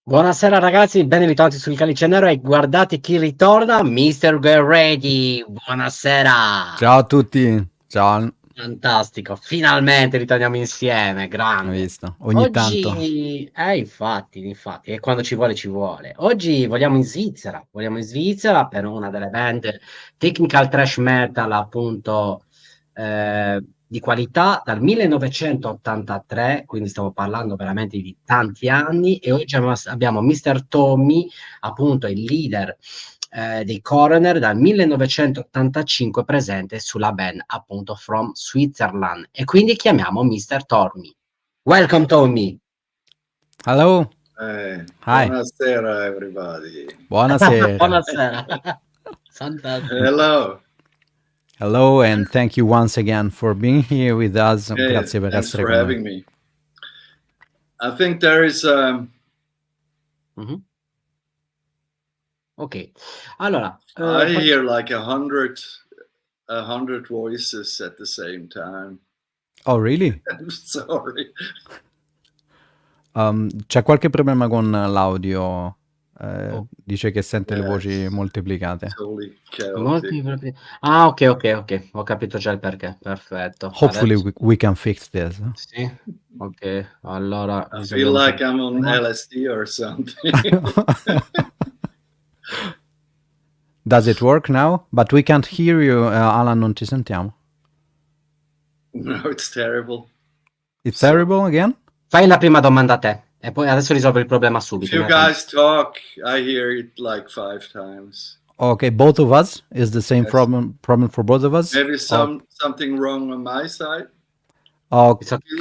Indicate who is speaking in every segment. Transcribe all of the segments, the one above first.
Speaker 1: Buonasera ragazzi, ben ritrovati sul Calice Nero e guardate chi ritorna, Mr. Get Ready. Buonasera.
Speaker 2: Ciao a tutti, ciao,
Speaker 1: Fantastico, finalmente ritorniamo insieme,
Speaker 2: hai
Speaker 1: grande.
Speaker 2: visto? Ogni tanto.
Speaker 1: Oggi, infatti, e quando ci vuole ci vuole. Oggi vogliamo in Svizzera per una delle band technical thrash metal appunto di qualità dal 1983, quindi stiamo parlando veramente di tanti anni e oggi abbiamo Mr. Tommy, appunto il leader dei Coroner dal 1985 presente sulla band appunto From Switzerland e quindi chiamiamo Mr. Tommy. Welcome Tommy.
Speaker 2: Hello, hi,
Speaker 3: Buonasera everybody.
Speaker 2: buonasera.
Speaker 1: Buonasera. Fantastico.
Speaker 3: Hello.
Speaker 2: Hello and thank you once again for being here with us.
Speaker 3: Hey,
Speaker 2: Grazie per
Speaker 3: thanks
Speaker 2: essere
Speaker 3: for
Speaker 2: con
Speaker 3: having
Speaker 2: noi.
Speaker 3: me. I think there is
Speaker 1: Ok, allora
Speaker 3: I hear like a hundred voices at the same time.
Speaker 2: Oh, really?
Speaker 3: I'm sorry.
Speaker 2: C'è qualche problema con l'audio?
Speaker 1: Oh.
Speaker 2: Dice che sente le voci moltiplicate.
Speaker 3: Totally chaotic.
Speaker 1: Ah, ok, ho capito già il perché, perfetto.
Speaker 2: Hopefully
Speaker 1: Adesso...
Speaker 2: we can fix this.
Speaker 1: Sì, ok, allora
Speaker 3: I feel like I'm on LSD or something.
Speaker 2: Does it work now? But we can't hear you, Alan, non ti sentiamo.
Speaker 3: No, it's terrible.
Speaker 2: It's terrible again?
Speaker 1: Fai la prima domanda a te e poi adesso risolvo il problema
Speaker 3: If
Speaker 1: subito.
Speaker 3: you guys talk, I hear it like 5 times.
Speaker 2: Okay, both of us? Is the same
Speaker 3: Yes.
Speaker 2: problem for both of us?
Speaker 3: Maybe something wrong on my side.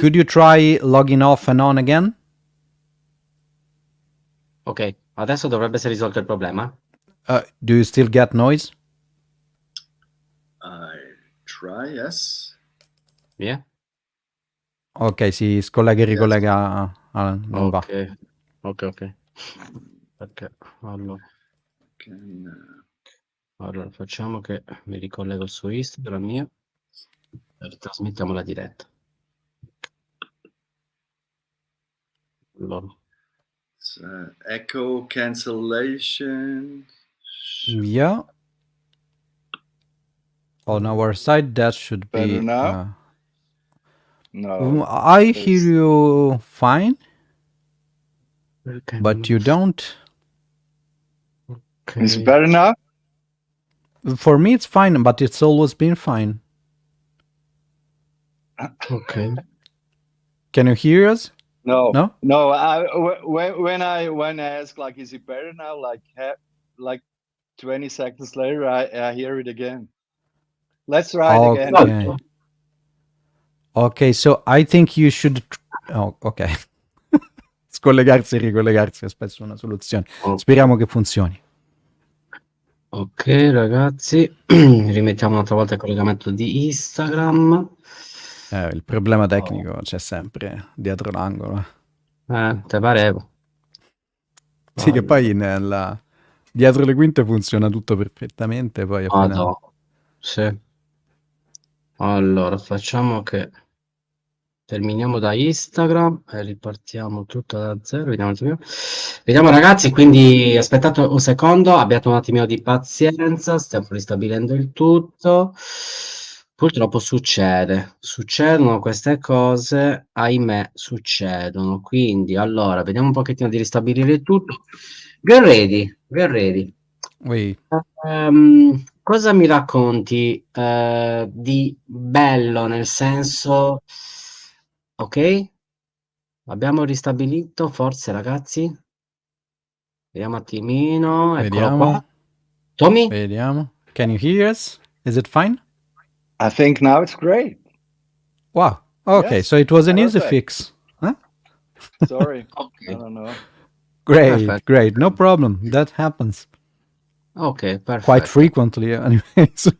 Speaker 2: Could you try logging off and on again?
Speaker 1: Ok, adesso dovrebbe essere risolto il problema.
Speaker 2: Do you still get noise?
Speaker 3: I try, yes.
Speaker 1: Via.
Speaker 2: Ok, si scollega e ricollega. Non va.
Speaker 1: Ok. Perché allora facciamo che mi ricollego su Instagram mio e trasmettiamo la diretta. Allora.
Speaker 3: Echo cancellation.
Speaker 2: Yeah. On our side, that should be.
Speaker 4: Better now? No.
Speaker 2: I hear you fine, but you don't.
Speaker 1: Okay.
Speaker 4: Is it better now?
Speaker 2: For me, it's fine, but it's always been fine.
Speaker 1: Okay.
Speaker 2: Can you hear us?
Speaker 4: No.
Speaker 2: No.
Speaker 4: When I ask like, is it better now? Like 20 seconds later, I hear it again. Let's try it again.
Speaker 2: Okay. Ok, so I think you should. Oh, ok. Scollegarsi e ricollegarsi è spesso una soluzione. Speriamo che funzioni.
Speaker 1: Ok, ragazzi, rimettiamo un'altra volta il collegamento di Instagram.
Speaker 2: Il problema tecnico c'è sempre dietro l'angolo.
Speaker 1: Te parevo.
Speaker 2: Sì, che poi dietro le quinte funziona tutto perfettamente. Poi appena...
Speaker 1: Sì. Allora, facciamo che terminiamo da Instagram e ripartiamo tutto da zero. Vediamo ragazzi, quindi aspettate un secondo, abbiate un attimino di pazienza, stiamo ristabilendo il tutto. Purtroppo succedono queste cose, ahimè succedono. Quindi allora, vediamo un pochettino di ristabilire il tutto. Get ready.
Speaker 2: Oui.
Speaker 1: Cosa mi racconti di bello, nel senso, ok? Abbiamo ristabilito, forse ragazzi? Vediamo un attimino, eccolo qua. Tommy?
Speaker 2: Vediamo. Can you hear us? Is it fine?
Speaker 4: I think now it's great.
Speaker 2: Wow. Okay, yes, so it was an easy fix. Huh?
Speaker 4: Sorry.
Speaker 1: Okay.
Speaker 4: I don't know.
Speaker 2: Great. No problem. That happens.
Speaker 1: Ok, perfetto.
Speaker 2: Quite frequently, anyway. So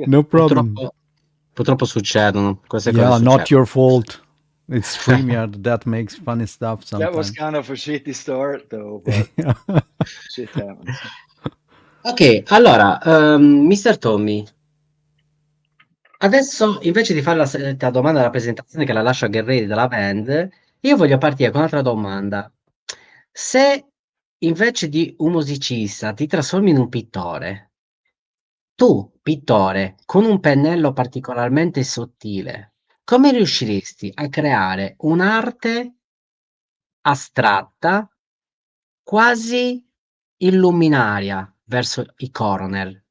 Speaker 2: no problem.
Speaker 1: Purtroppo succedono queste cose.
Speaker 2: Yeah, not your fault. It's StreamYard that makes funny stuff sometimes.
Speaker 4: That was kind of a shitty start, though, but shit happens.
Speaker 1: Ok, allora, Mr. Tommy, adesso invece di fare la domanda della presentazione che la lascio a Guerrieri della band, io voglio partire con un'altra domanda. Se invece di un musicista ti trasformi in un pittore, tu, pittore, con un pennello particolarmente sottile, come riusciresti a creare un'arte astratta, quasi illuminaria verso i Coroner?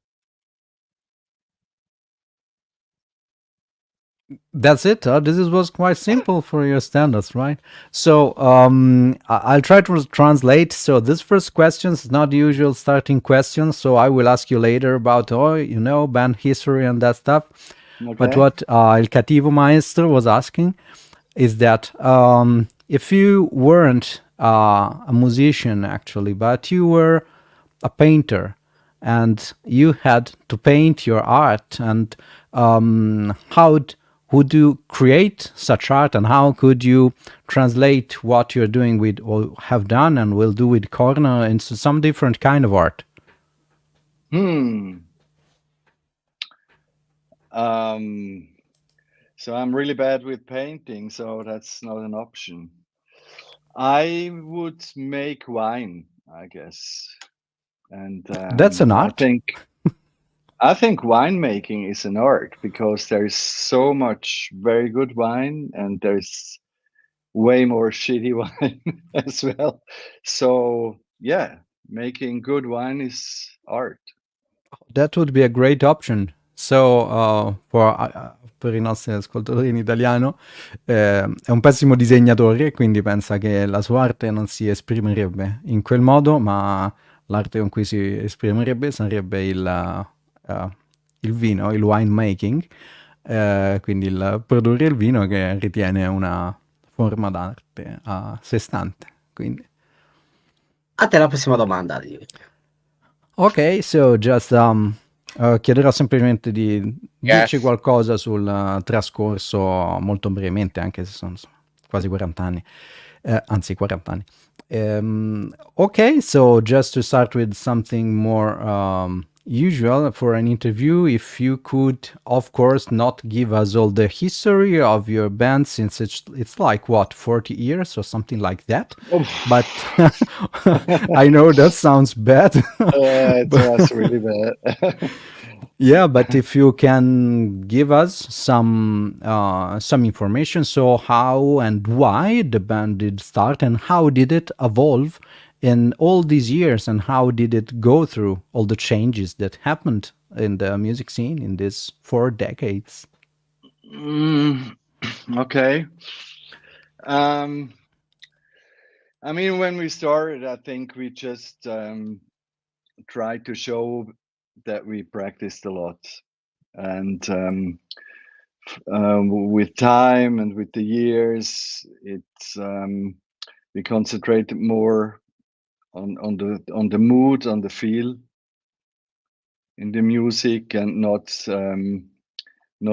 Speaker 2: That's it. Was quite simple for your standards, right? So I'll try to translate. So this first question is not the usual starting question. So I will ask you later about band history and that stuff.
Speaker 4: Okay.
Speaker 2: But what Il Cattivo Maestro was asking is that if you weren't a musician actually, but you were a painter and you had to paint your art, and would you create such art, and how could you translate what you're doing with, or have done and will do with Corner, into some different kind of art?
Speaker 4: So I'm really bad with painting, so that's not an option. I would make wine, I guess. And
Speaker 2: That's an art.
Speaker 4: I think winemaking is an art, because there's so much very good wine and there's way more shitty wine as well. So yeah, making good wine is art.
Speaker 2: That would be a great option. So, per i nostri ascoltatori in italiano, è un pessimo disegnatore, quindi pensa che la sua arte non si esprimerebbe in quel modo, ma l'arte con cui si esprimerebbe sarebbe il vino, il winemaking, quindi il produrre il vino, che ritiene una forma d'arte a sé stante. Quindi.
Speaker 1: A te la prossima domanda.
Speaker 2: Ok, so just chiederò semplicemente di dirci qualcosa sul trascorso molto brevemente, anche se sono quasi 40 anni, anzi 40 anni. Okay, so just to start with something more usual for an interview, if you could, of course, not give us all the history of your band, since it's like, what, 40 years or something like that? But I know that sounds bad.
Speaker 4: That's really bad.
Speaker 2: Yeah, but if you can give us some information, so how and why the band did start, and how did it evolve in all these years, and how did it go through all the changes that happened in the music scene in these 4 decades?
Speaker 4: Okay. I mean, when we started, I think we just tried to show that we practiced a lot, and with time and with the years, it's we concentrated more on the mood, on the feel in the music, and not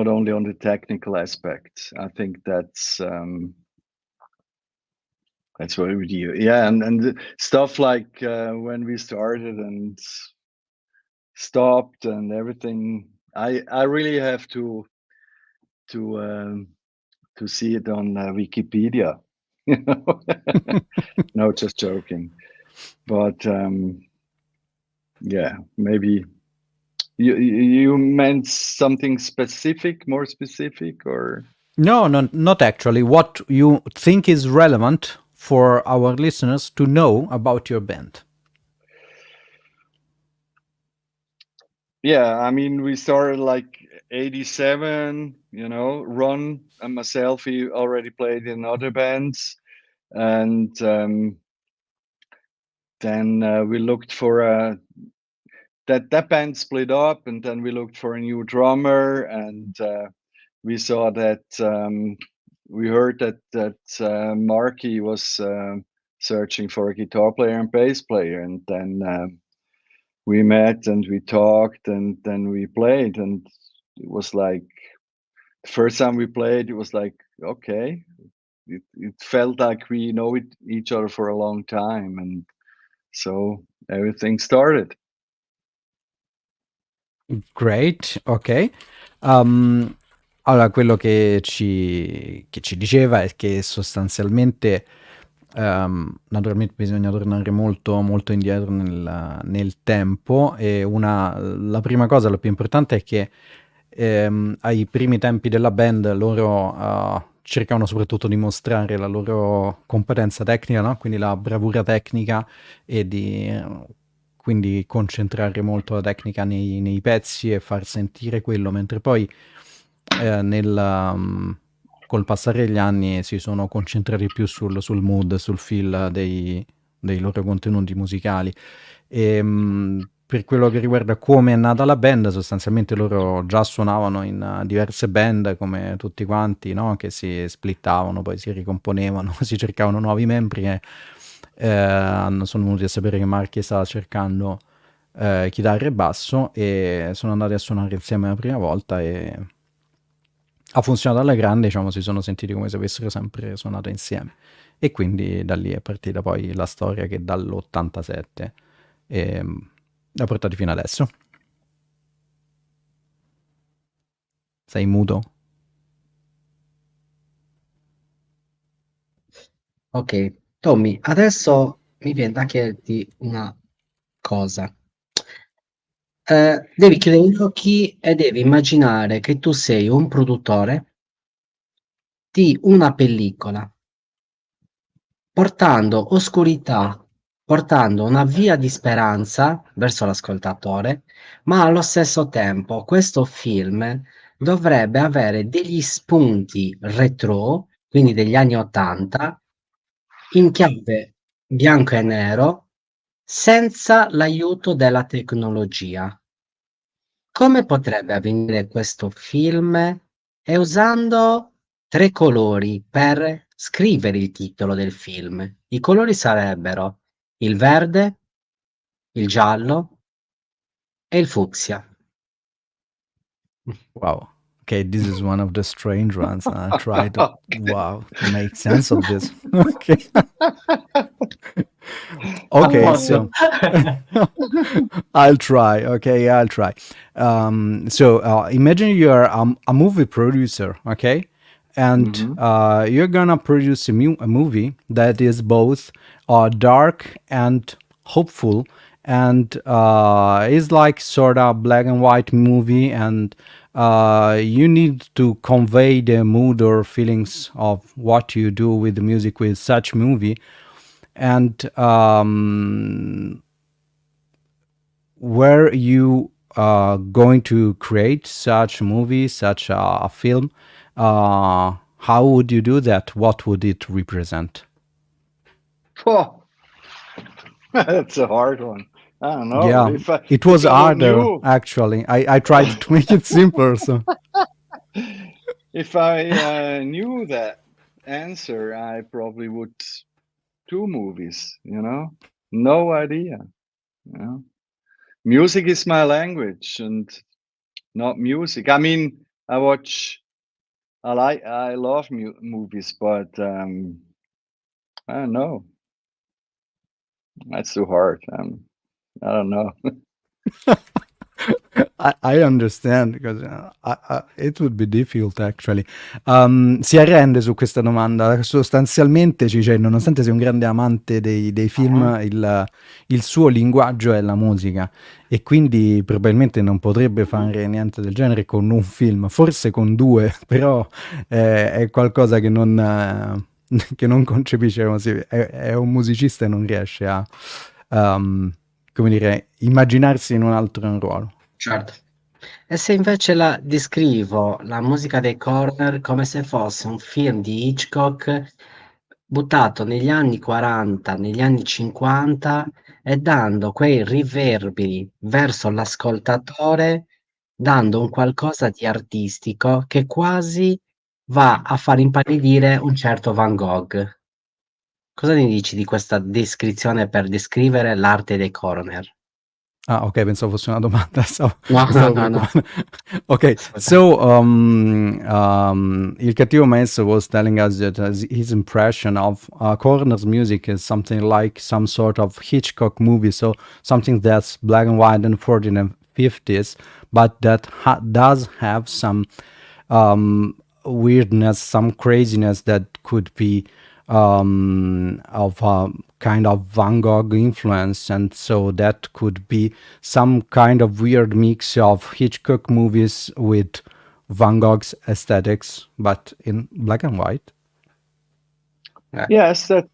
Speaker 4: only on the technical aspects. I think that's what we do. Yeah, and stuff like when we started and stopped and everything. I really have to see it on Wikipedia. You know, no, just joking. But yeah, maybe you meant something specific, more specific, or?
Speaker 2: No, not actually. What you think is relevant for our listeners to know about your band?
Speaker 4: Yeah, I mean, we started like 87, you know. Ron and myself, we already played in other bands, and then we looked for that band split up, and then we looked for a new drummer, and we saw that we heard that Marky was searching for a guitar player and bass player, and then we met and we talked, and then we played, and it was like the first time we played, it was like, okay, it felt like we know each other for a long time, and so everything started.
Speaker 2: Great, ok. Allora, quello che ci diceva è che sostanzialmente naturalmente bisogna tornare molto, molto indietro nel tempo e la prima cosa, la più importante è che ai primi tempi della band loro cercavano soprattutto di mostrare la loro competenza tecnica, no? Quindi la bravura tecnica e quindi concentrare molto la tecnica nei pezzi e far sentire quello, mentre poi col passare degli anni si sono concentrati più sul mood, sul feel dei loro contenuti musicali. Per quello che riguarda come è nata la band, sostanzialmente loro già suonavano in diverse band come tutti quanti, no? Che si splittavano, poi si ricomponevano, si cercavano nuovi membri e sono venuti a sapere che Marchi stava cercando chitarra e basso e sono andati a suonare insieme la prima volta e ha funzionato alla grande, diciamo, si sono sentiti come se avessero sempre suonato insieme. E quindi da lì è partita poi la storia che dall'87 l'ha portati fino adesso. Sei muto?
Speaker 1: Ok, Tommy, adesso mi viene da chiederti una cosa. Devi chiudere gli occhi e devi immaginare che tu sei un produttore di una pellicola, portando oscurità, portando una via di speranza verso l'ascoltatore, ma allo stesso tempo questo film dovrebbe avere degli spunti retro, quindi degli anni '80, in chiave bianco e nero, senza l'aiuto della tecnologia. Come potrebbe avvenire questo film? E usando 3 colori per scrivere il titolo del film. I colori sarebbero il verde, il giallo e il fucsia.
Speaker 2: Wow. Okay, this is one of the strange ones. I try to make sense of this. Okay. Okay, so I'll try. Okay, I'll try. Imagine you are a movie producer, okay? And you're gonna produce a movie that is both dark and hopeful, and is like sort of black and white movie, and you need to convey the mood or feelings of what you do with the music with such movie. And were you going to create such a movie, such a film? How would you do that? What would it represent?
Speaker 4: Oh, that's a hard one. I don't know.
Speaker 2: Yeah, it was harder, actually. I tried to make it simpler. So
Speaker 4: if I knew that answer, I probably would do movies, you know? No idea. You know? Music is my language and not music. I mean, I love movies, but I don't know. That's too hard. I don't know.
Speaker 2: I understand, because it would be difficult, actually. Si arrende su questa domanda. Sostanzialmente ci dice, nonostante sia un grande amante dei film, il suo linguaggio è la musica, e quindi probabilmente non potrebbe fare niente del genere con un film, forse con 2, però è qualcosa che non concepisce così. È un musicista e non riesce a come dire, immaginarsi in un altro ruolo.
Speaker 1: Certo. E se invece la descrivo la musica dei Coroner come se fosse un film di Hitchcock buttato negli anni 40, negli anni 50, e dando quei riverberi verso l'ascoltatore, dando un qualcosa di artistico che quasi va a far impallidire un certo Van Gogh. Cosa ne dici di questa descrizione per descrivere l'arte dei Coroner?
Speaker 2: Ah, ok, pensavo fosse una domanda.
Speaker 1: No.
Speaker 2: Ok, so Il Cattivo Maestro was telling us that his impression of Coroner's music is something like some sort of Hitchcock movie, so something that's black and white in the 40s and 50s, but that does have some weirdness, some craziness that could be of kind of Van Gogh influence, and so that could be some kind of weird mix of Hitchcock movies with Van Gogh's aesthetics, but in black and white.
Speaker 4: Yes, that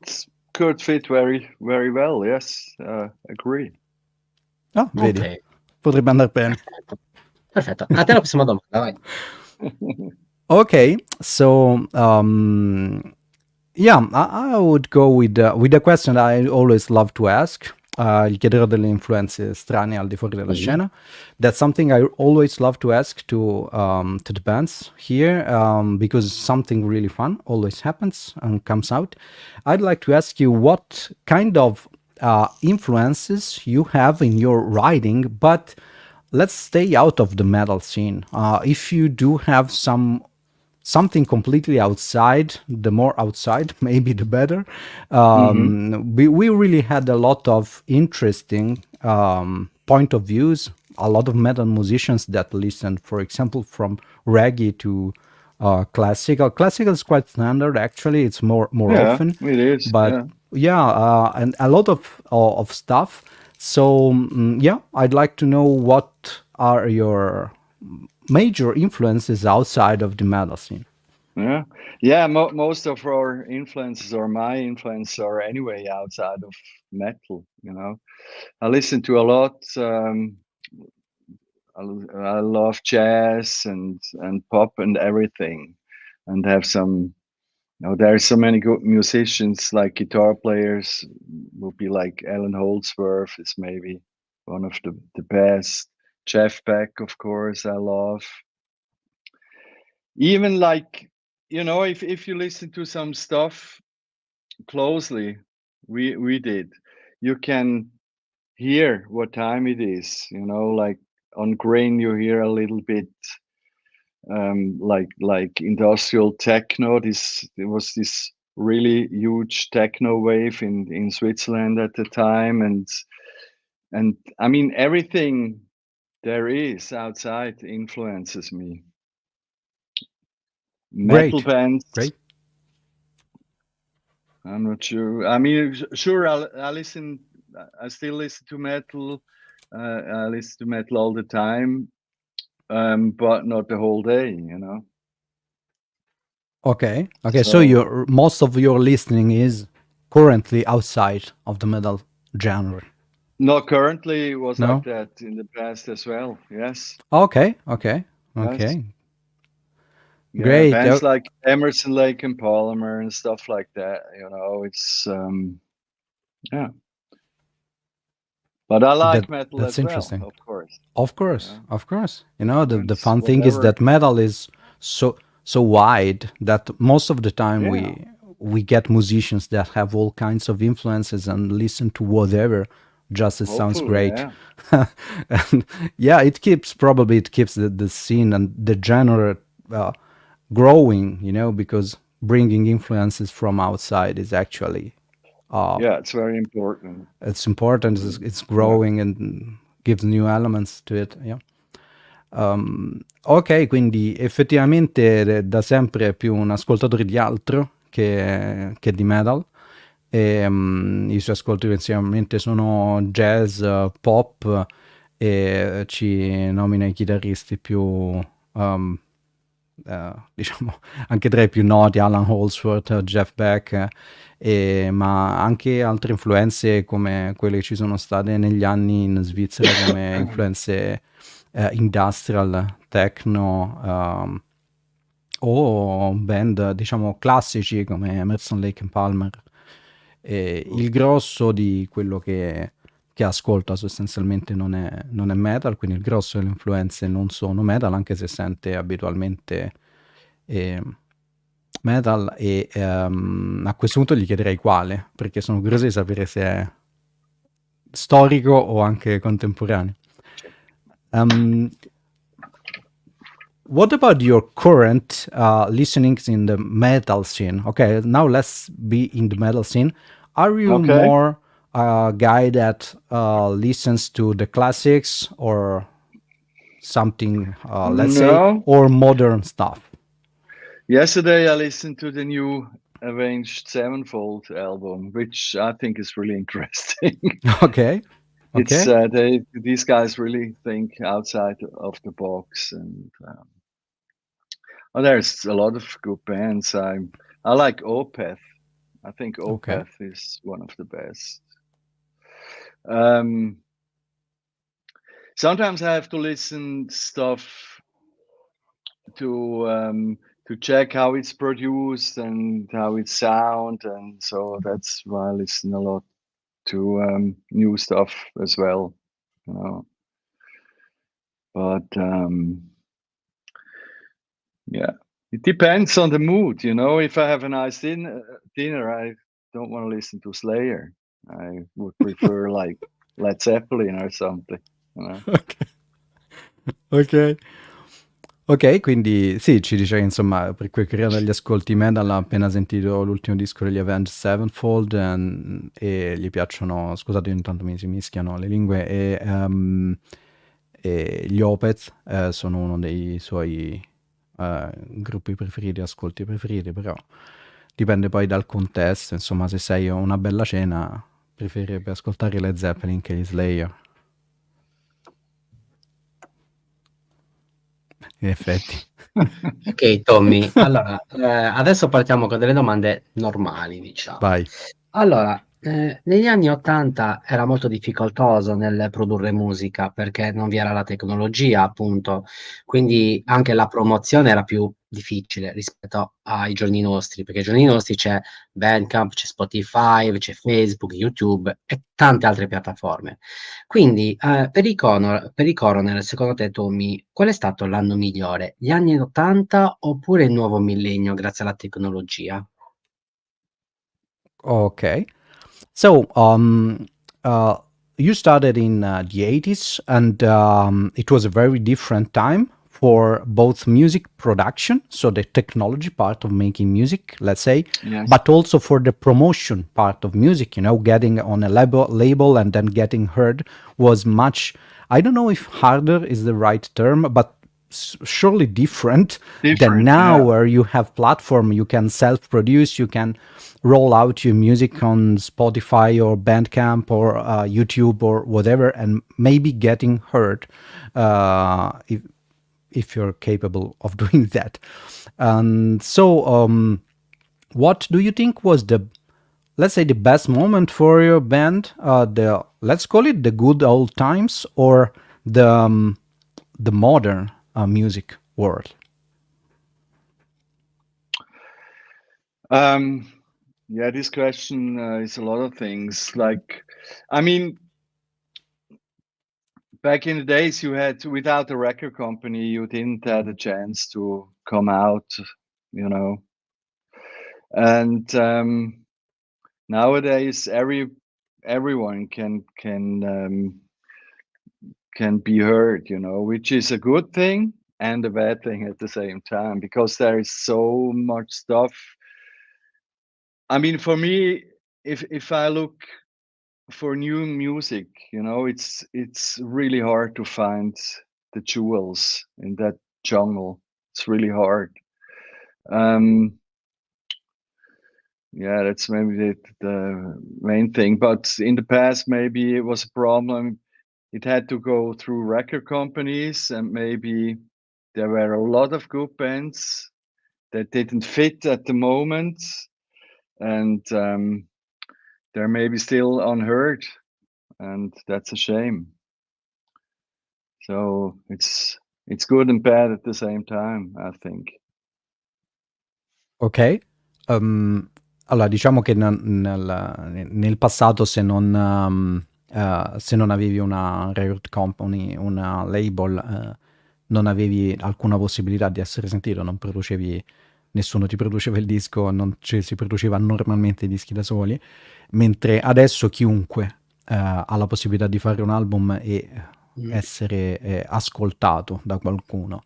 Speaker 4: could fit very, very well. Yes, agree.
Speaker 2: Ah, vedi,
Speaker 1: Ok,
Speaker 2: potrebbe andare bene.
Speaker 1: perfetto. A te la prossima domanda, vai.
Speaker 2: Okay, so yeah, I would go with a question I always love to ask. Il chiedere delle influenze strane al di fuori della scena. That's something I always love to ask to the bands here, because something really fun always happens and comes out. I'd like to ask you what kind of influences you have in your writing, but let's stay out of the metal scene. If you do have something completely outside, the more outside, maybe the better. We really had a lot of interesting point of views, a lot of metal musicians that listened, for example, from reggae to classical. Classical is quite standard, actually. It's more
Speaker 4: Yeah,
Speaker 2: often.
Speaker 4: it is.
Speaker 2: But and a lot of stuff. So yeah, I'd like to know what are your major influences outside of the metal scene.
Speaker 4: Yeah. Most of our influences, or my influence, are anyway outside of metal. I listen to a lot. I love jazz and pop and everything, and have some. There are so many good musicians, like guitar players. Would be like Alan Holdsworth is maybe one of the best. Jeff Beck, of course, I love. Even like, if you listen to some stuff closely, we did, you can hear what time it is. Like on Grin, you hear a little bit like industrial techno. There was this really huge techno wave in Switzerland at the time, and I mean everything there is outside influences me. Metal bands.
Speaker 2: Great.
Speaker 4: I'm not sure. I mean, sure, I listen. I still listen to metal. I listen to metal all the time, but not the whole day.
Speaker 2: Okay. So most of your listening is currently outside of the metal genre.
Speaker 4: No, currently it was
Speaker 2: No?
Speaker 4: like that in the past as well. Yes.
Speaker 2: Okay.
Speaker 4: Yes. Yeah,
Speaker 2: Great.
Speaker 4: bands like Emerson, Lake and Palmer and stuff like that. It's yeah. But I like metal
Speaker 2: That's
Speaker 4: as
Speaker 2: interesting.
Speaker 4: well, of course.
Speaker 2: Of course. The
Speaker 4: It's
Speaker 2: fun thing is that metal is so wide that most of the time we get musicians that have all kinds of influences and listen to whatever, just it sounds
Speaker 4: Hopefully,
Speaker 2: great. And yeah, it keeps the scene and the genre growing, because bringing influences from outside is actually
Speaker 4: it's very important.
Speaker 2: it's important. It's growing and gives new elements to it. Yeah. Ok, quindi effettivamente da sempre più un ascoltatore di altro che di metal. I suoi ascolti principalmente sono jazz, pop, e ci nomina i chitarristi più diciamo anche tra i più noti, Alan Holdsworth, Jeff Beck, ma anche altre influenze come quelle che ci sono state negli anni in Svizzera, come influenze industrial, techno, o band diciamo classici come Emerson, Lake and Palmer. Il grosso di quello che ascolta sostanzialmente non è metal, quindi il grosso delle influenze non sono metal, anche se sente abitualmente metal, e a questo punto gli chiederei quale, perché sono curioso di sapere se è storico o anche contemporaneo. What about your current listenings in the metal scene? Okay, now let's be in the metal scene. Are you more a guy that listens to the classics or something, let's say, or modern stuff?
Speaker 4: Yesterday I listened to the new Avenged Sevenfold album, which I think is really interesting.
Speaker 2: Okay.
Speaker 4: It's
Speaker 2: Okay.
Speaker 4: these guys really think outside of the box, and there's a lot of good bands. I like Opeth. I think
Speaker 2: Okay.
Speaker 4: Opeth is one of the best. Um, sometimes I have to listen stuff to check how it's produced and how it sound, and so that's why I listen a lot to new stuff as well, you know. But yeah, it depends on the mood, you know. If I have a nice dinner, I don't want to listen to Slayer. I would prefer like Led Zeppelin or something, you know.
Speaker 2: Ok. Ok, quindi sì, ci dice che insomma per quel che riguarda gli ascolti metal ha appena sentito l'ultimo disco degli Avenged Sevenfold e gli piacciono, scusate intanto mi si mischiano le lingue, e gli Opeth sono uno dei suoi gruppi preferiti, ascolti preferiti, però dipende poi dal contesto, insomma se sei a una bella cena preferirebbe ascoltare Led Zeppelin che gli Slayer, in effetti.
Speaker 1: Ok, Tommy, allora, adesso partiamo con delle domande normali, diciamo.
Speaker 2: Vai.
Speaker 1: Allora, negli anni 80 era molto difficoltoso nel produrre musica perché non vi era la tecnologia, appunto, quindi anche la promozione era più difficile rispetto ai giorni nostri, perché ai giorni nostri c'è Bandcamp, c'è Spotify, c'è Facebook, YouTube e tante altre piattaforme. Quindi, per i Coroner, secondo te, Tommy, qual è stato l'anno migliore? Gli anni 80 oppure il nuovo millennio grazie alla tecnologia?
Speaker 2: Okay. So, you started in the 80s, and it was a very different time for both music production, so the technology part of making music, let's say,
Speaker 4: Yes.
Speaker 2: but also for the promotion part of music, you know, getting on a label and then getting heard was much, I don't know if harder is the right term, but surely different than
Speaker 4: Different,
Speaker 2: now,
Speaker 4: yeah.
Speaker 2: where you have platform, you can self-produce, you can roll out your music on Spotify or Bandcamp or YouTube or whatever, and maybe getting heard if you're capable of doing that. And so, what do you think was the, let's say, the best moment for your band? The, let's call it the good old times, or the modern music world?
Speaker 4: Yeah, this question is a lot of things. Like, I mean, back in the days, you had without a record company, you didn't have a chance to come out, you know. And nowadays, everyone can be heard, you know, which is a good thing and a bad thing at the same time, because there is so much stuff. I mean, for me, if I look for new music, you know, it's really hard to find the jewels in that jungle. It's really hard. Yeah, that's maybe the main thing. But in the past, maybe it was a problem. It had to go through record companies, and maybe there were a lot of good bands that didn't fit at the moment, and they're maybe still unheard, and that's a shame. So it's good and bad at the same time, I think.
Speaker 2: Ok. Allora, diciamo che nel passato se non avevi una record company, una label, non avevi alcuna possibilità di essere sentito, non producevi, nessuno ti produceva il disco, non si produceva normalmente i dischi da soli, mentre adesso chiunque ha la possibilità di fare un album e essere ascoltato da qualcuno.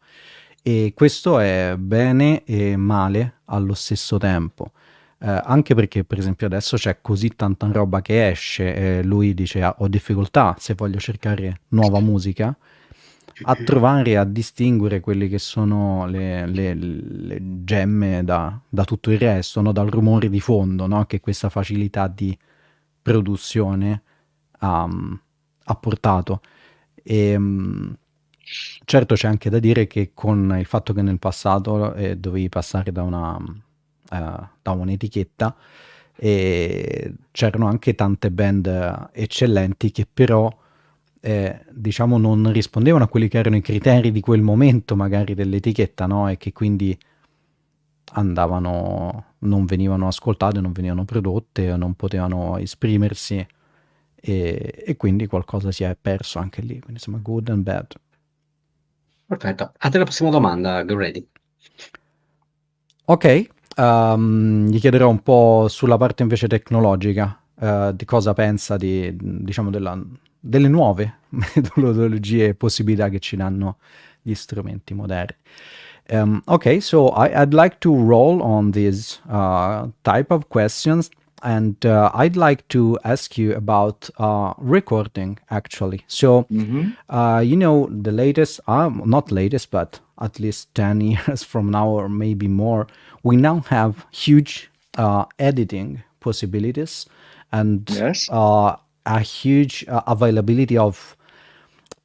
Speaker 2: E questo è bene e male allo stesso tempo. Anche perché, per esempio, adesso c'è così tanta roba che esce, lui dice ho difficoltà se voglio cercare nuova musica, a trovare, a distinguere quelle che sono le gemme da tutto il resto, no? Dal rumore di fondo, no? Che questa facilità di produzione ha, ha portato. E, certo c'è anche da dire che con il fatto che nel passato dovevi passare da un'etichetta, e c'erano anche tante band eccellenti che però diciamo non rispondevano a quelli che erano i criteri di quel momento magari dell'etichetta, no? E che quindi non venivano ascoltate, non venivano prodotte, non potevano esprimersi, e quindi qualcosa si è perso anche lì, quindi insomma good and bad.
Speaker 1: Perfetto. A te la prossima domanda, get ready.
Speaker 2: Ok, gli chiederò un po' sulla parte invece tecnologica, di cosa pensa diciamo delle nuove metodologie e possibilità che ci danno gli strumenti moderni. Okay, so I'd like to roll on these type of questions, and I'd like to ask you about recording, actually. So, you know, the latest, not latest, but at least 10 years from now, or maybe more, we now have huge editing possibilities and
Speaker 4: Yes.
Speaker 2: a huge availability of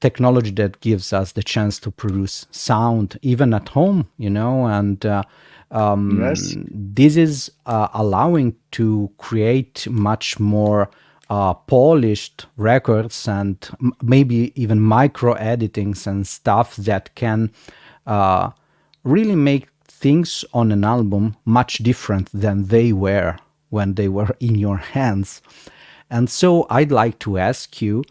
Speaker 2: technology that gives us the chance to produce sound even at home, you know, and
Speaker 4: Yes.
Speaker 2: this is allowing to create much more polished records and maybe even micro editings and stuff that can really make things on an album much different than they were when they were in your hands. And so I'd like to ask you,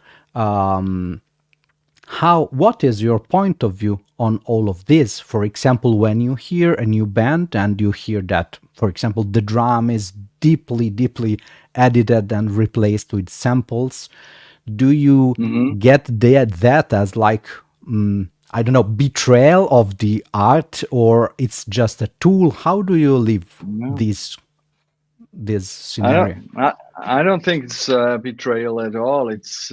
Speaker 2: what is your point of view on all of this? For example, when you hear a new band and you hear that, for example, the drum is deeply, deeply edited and replaced with samples, do you get that as like, I don't know, betrayal of the art, or it's just a tool? How do you live this scenario?
Speaker 4: I don't think it's betrayal at all. It's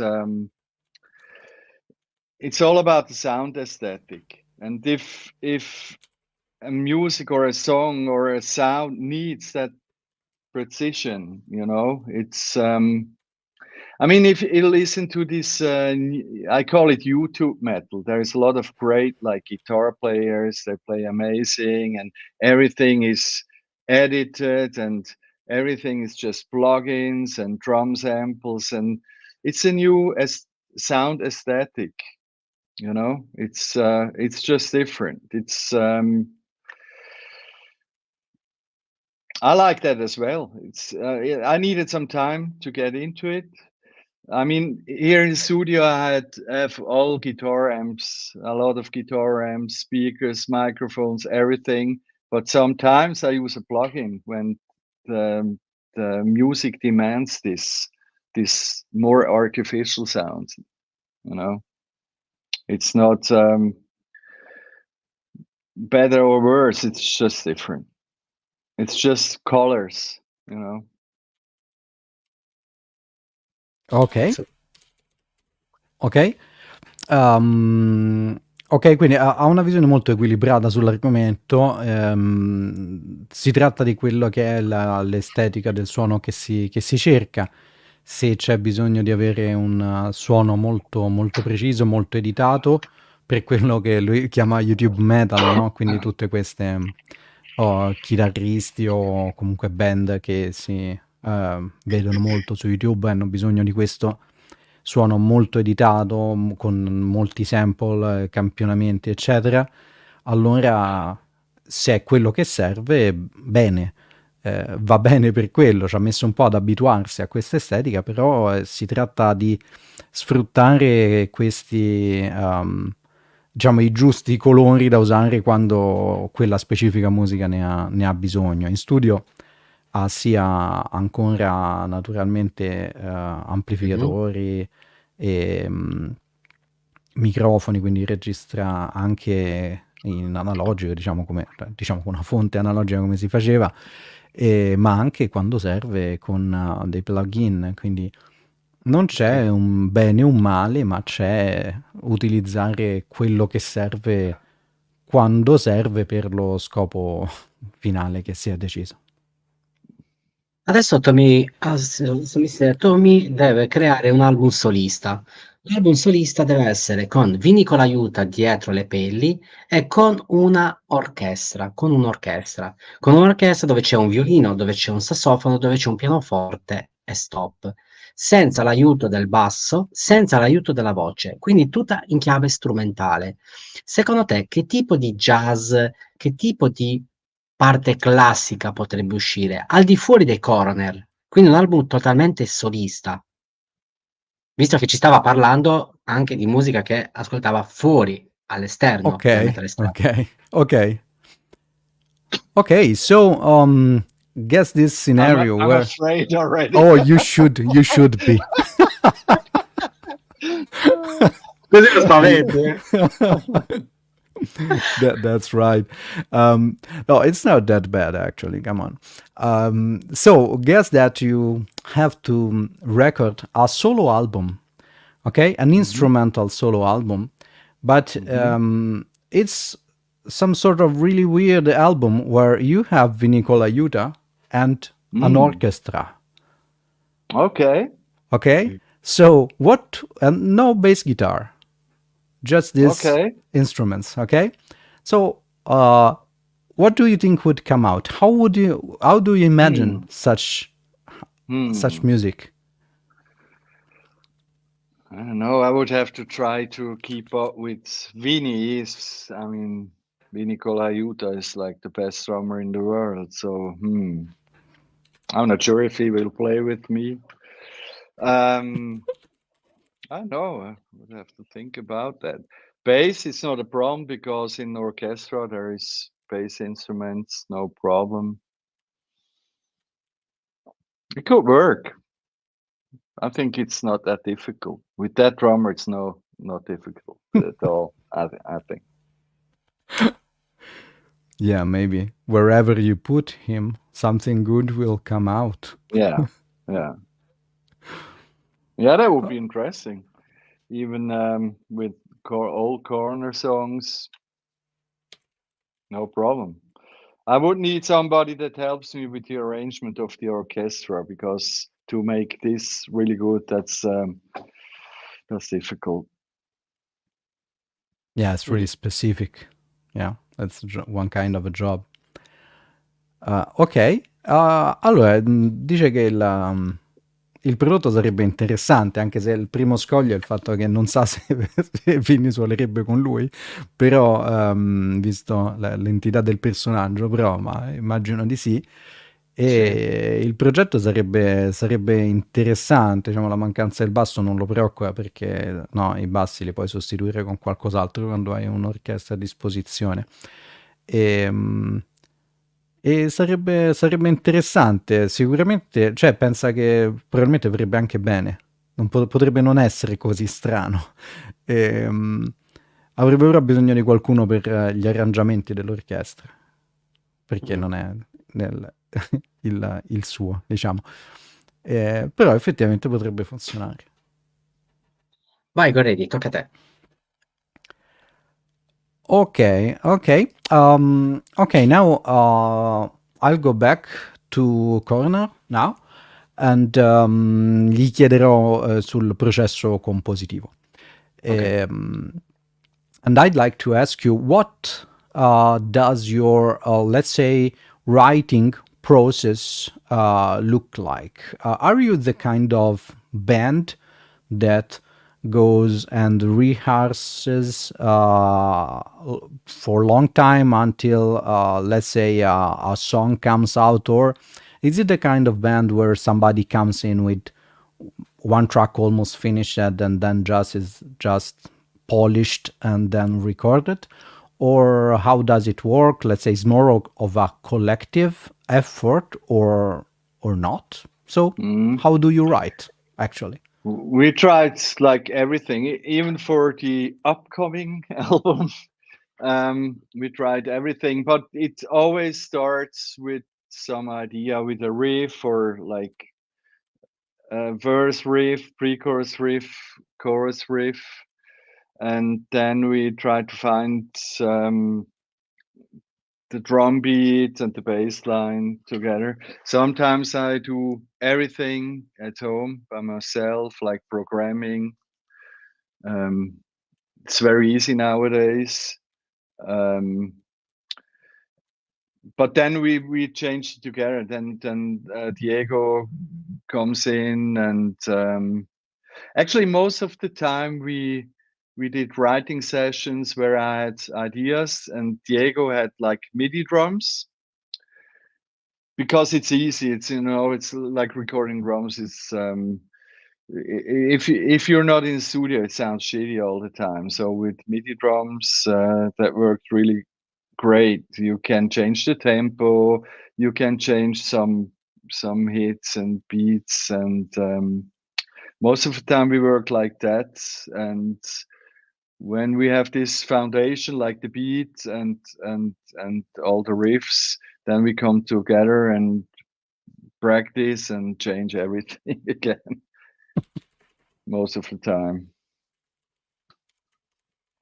Speaker 4: all about the sound aesthetic, and if a music or a song or a sound needs that precision, you know, it's I mean, if you listen to this, I call it YouTube metal. There is a lot of great like guitar players. They play amazing, and everything is edited, and everything is just plugins and drum samples, and it's a new sound aesthetic. You know, it's just different. It's I like that as well. It's I needed some time to get into it. I mean, here in the studio, I have all guitar amps, a lot of guitar amps, speakers, microphones, everything. But sometimes I use a plugin when the music demands this more artificial sounds. You know, it's not better or worse. It's just different. It's just colors. You know.
Speaker 2: Ok. Ok. Ok, quindi ha una visione molto equilibrata sull'argomento. Si tratta di quello che è l'estetica del suono che si cerca. Se c'è bisogno di avere un suono molto, molto preciso, molto editato, per quello che lui chiama YouTube metal, no? Quindi tutte queste chitarristi o comunque band che si vedono molto su YouTube hanno bisogno di questo suono molto editato, con molti sample, campionamenti, eccetera. Allora, se è quello che serve, bene. Va bene per quello, ci ha messo un po' ad abituarsi a questa estetica, però si tratta di sfruttare questi, diciamo, i giusti colori da usare quando quella specifica musica ne ha bisogno. In studio ha sia ancora naturalmente amplificatori e microfoni, quindi registra anche in analogico, diciamo con una fonte analogica come si faceva, ma anche quando serve con dei plugin, quindi Non c'è un bene o un male, ma c'è utilizzare quello che serve quando serve per lo scopo finale che si è deciso.
Speaker 1: Adesso Tommy deve creare un album solista. L'album solista deve essere con Vinny Colaiuta dietro le pelli e con un'orchestra, con un'orchestra dove c'è un violino, dove c'è un sassofono, dove c'è un pianoforte e stop, senza l'aiuto del basso, senza l'aiuto della voce, quindi tutta in chiave strumentale. Secondo te che tipo di jazz, che tipo di parte classica potrebbe uscire al di fuori dei Coroner, quindi un album totalmente solista, visto che ci stava parlando anche di musica che ascoltava fuori, all'esterno del
Speaker 2: Ok,
Speaker 1: metal esterno.
Speaker 2: ok, ok. Okay, so guess this scenario
Speaker 4: I'm
Speaker 2: where
Speaker 4: afraid already.
Speaker 2: oh you should be.
Speaker 1: Così lo spaventi?
Speaker 2: That's right. No, it's not that bad actually. Come on. So guess that you have to record a solo album, okay, an instrumental solo album, but it's some sort of really weird album where you have Vinicola Yuta and an orchestra.
Speaker 4: Okay.
Speaker 2: Okay, so what? No bass guitar, just these instruments. Okay, so what do you think would come out? How do you imagine such music?
Speaker 4: I don't know. I would have to try to keep up with Vini. I mean, Vini Colaiuta is like the best drummer in the world. So, I'm not sure if he will play with me. I don't know. I would have to think about that. Bass is not a problem because in orchestra there is bass instruments, no problem. It could work. I think it's not that difficult. With that drummer, it's not difficult at all. I think.
Speaker 2: Yeah, maybe wherever you put him, something good will come out.
Speaker 4: Yeah, that would be interesting. Even with old Coroner songs, no problem. I would need somebody that helps me with the arrangement of the orchestra because to make this really good, that's difficult.
Speaker 2: Yeah, it's really specific. Yeah, that's one kind of a job. Ok, allora dice che il prodotto sarebbe interessante, anche se il primo scoglio è il fatto che non sa se Vinny suonerebbe con lui, però visto l'entità del personaggio, però ma immagino di sì. E il progetto sarebbe interessante, diciamo, la mancanza del basso non lo preoccupa perché no, i bassi li puoi sostituire con qualcos'altro quando hai un'orchestra a disposizione. E sarebbe interessante, sicuramente, cioè pensa che probabilmente verrebbe anche bene, potrebbe non essere così strano. Avrebbe però bisogno di qualcuno per gli arrangiamenti dell'orchestra, perché non è il suo, diciamo. Però effettivamente potrebbe funzionare.
Speaker 1: Vai, Goredi, tocca a te.
Speaker 2: Okay. Okay, now I'll go back to Coroner now and gli chiederò sul processo compositivo.
Speaker 1: Okay.
Speaker 2: And I'd like to ask you, what does your, let's say, writing process look like? Are you the kind of band that goes and rehearses for a long time until, let's say, a song comes out? Or is it the kind of band where somebody comes in with one track almost finished and then just polished and then recorded? Or how does it work? Let's say it's more of a collective effort or not. So how do you write, actually?
Speaker 4: We tried like everything, even for the upcoming album. We tried everything, but it always starts with some idea, with a riff or like verse riff, pre-chorus riff, chorus riff, and then we try to find the drum beat and the bass line together. Sometimes I do everything at home by myself, like programming. It's very easy nowadays. But then we changed it together. Then Diego comes in, and actually most of the time we did writing sessions where I had ideas and Diego had like MIDI drums, because it's easy. It's it's like recording drums. It's if you're not in the studio, it sounds shitty all the time. So with MIDI drums, that worked really great. You can change the tempo, you can change some hits and beats, and most of the time we work like that. And when we have this foundation, like the beat and all the riffs, then we come together and practice and change everything again most of the time.